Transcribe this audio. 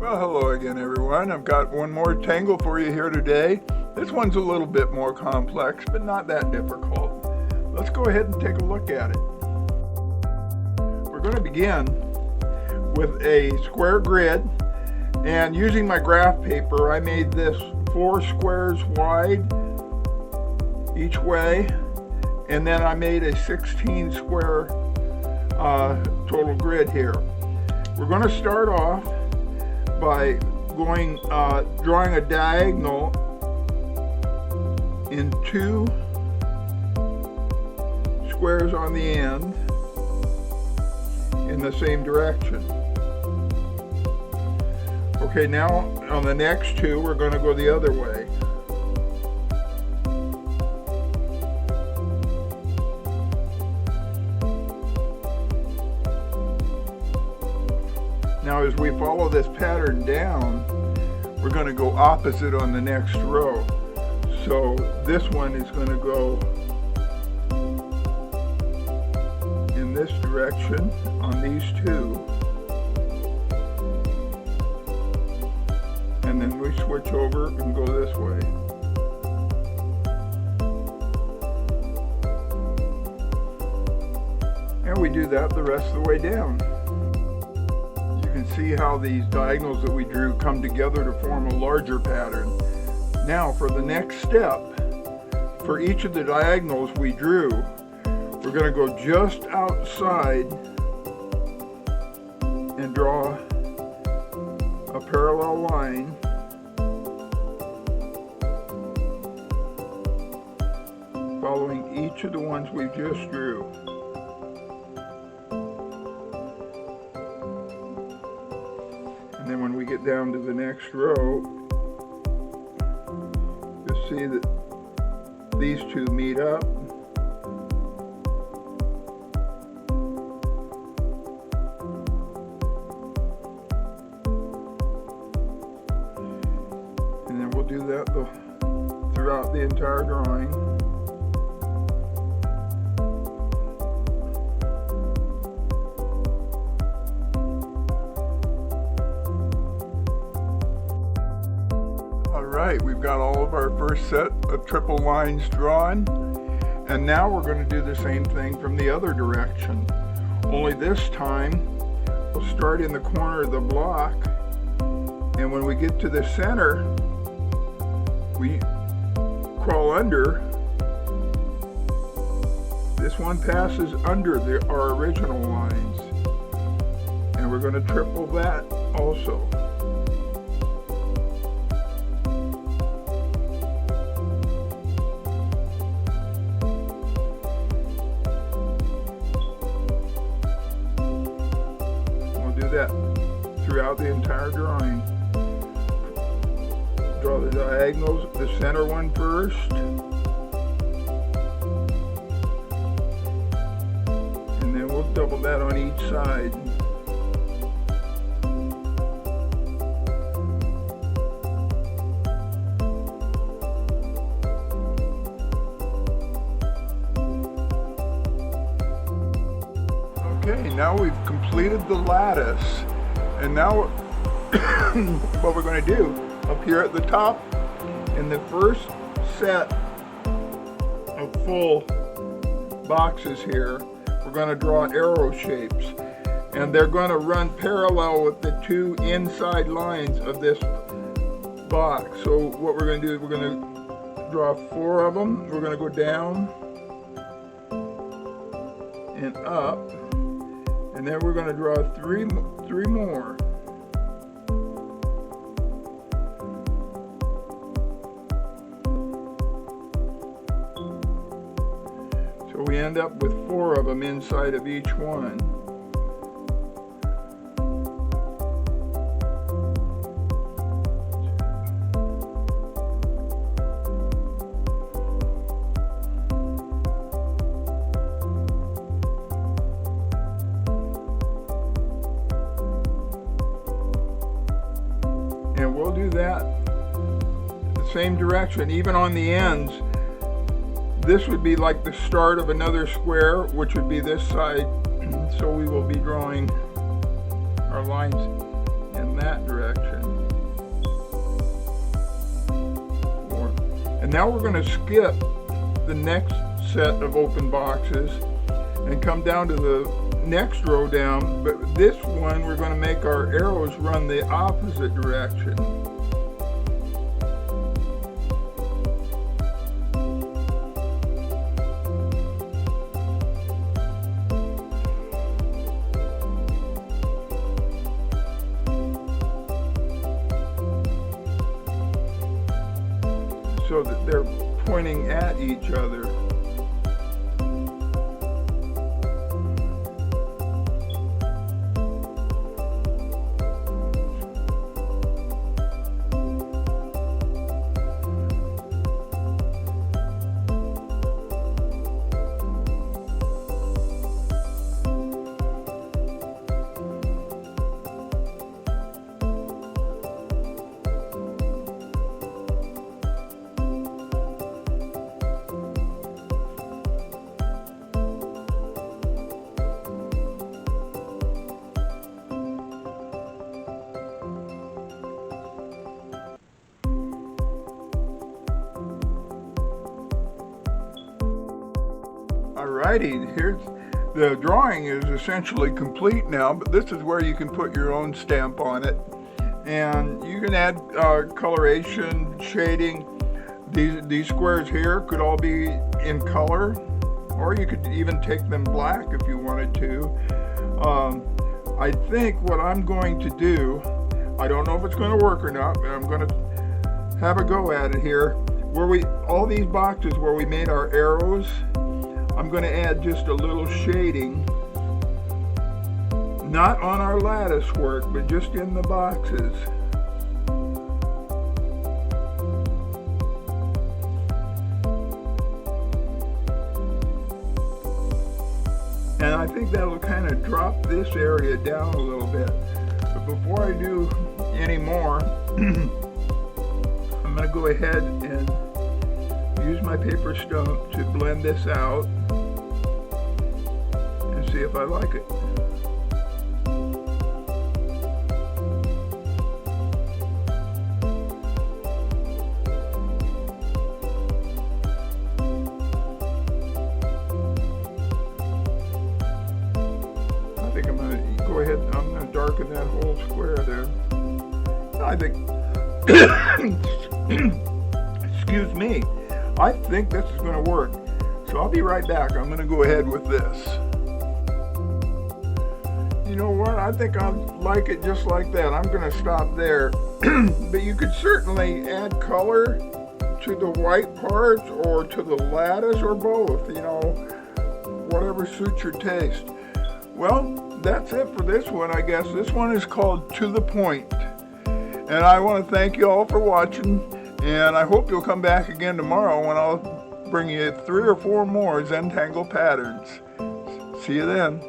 Well, hello again everyone. I've got one more tangle for you here today. This one's a little bit more complex, but not that difficult. Let's go ahead and take a look at it. We're going to begin with a square grid, and using my graph paper, I made this 4 squares wide each way, and then I made a 16 square total grid here. We're going to start off by drawing a diagonal in 2 squares on the end in the same direction. Okay, now on the next 2 we're going to go the other way. Now as we follow this pattern down, we're going to go opposite on the next row. So this one is going to go in this direction on these 2. And then we switch over and go this way. And we do that the rest of the way down. See how these diagonals that we drew come together to form a larger pattern. Now for the next step, for each of the diagonals we drew, we're going to go just outside and draw a parallel line following each of the ones we just drew. And then when we get down to the next row, you'll see that these 2 meet up. And then we'll do that throughout the entire drawing. Alright, we've got all of our first set of triple lines drawn, and now we're going to do the same thing from the other direction. Only this time we'll start in the corner of the block, and when we get to the center we crawl under. This one passes under our original lines, and we're going to triple that also. That throughout the entire drawing. Draw the diagonals, the center one first, and then we'll double that on each side. Okay, now we've completed the lattice, and now what we're going to do up here at the top, in the first set of full boxes here, we're going to draw arrow shapes, and they're going to run parallel with the 2 inside lines of this box. So what we're going to do is we're going to draw 4 of them. We're going to go down and up. And then we're going to draw 3 more. So we end up with 4 of them inside of each one. And we'll do that the same direction, even on the ends. This would be like the start of another square, which would be this side. So we will be drawing our lines in that direction. And now we're going to skip the next set of open boxes and come down to the next row down, but this one we're going to make our arrows run the opposite direction. So that they're pointing at each other. Alrighty, here's the drawing is essentially complete now, but this is where you can put your own stamp on it. And you can add coloration, shading. These squares here could all be in color, or you could even take them black if you wanted to. I think what I'm going to do, I don't know if it's going to work or not, but I'm going to have a go at it here. All these boxes where we made our arrows, I'm going to add just a little shading, not on our lattice work, but just in the boxes. And I think that'll kind of drop this area down a little bit. But before I do any more, I'm going to go ahead and use my paper stump to blend this out and see if I like it. I think I'm going to go ahead, I'm going to darken that whole square there. I think, excuse me, I think this is going to work. So I'll be right back. I'm going to go ahead with this. You know what? I think I like it just like that. I'm going to stop there. But you could certainly add color to the white parts or to the lattice or both, you know, whatever suits your taste. Well, that's it for this one, I guess. This one is called To the Point. And I want to thank you all for watching. And I hope you'll come back again tomorrow when I'll bring you 3 or 4 more Zentangle patterns. See you then.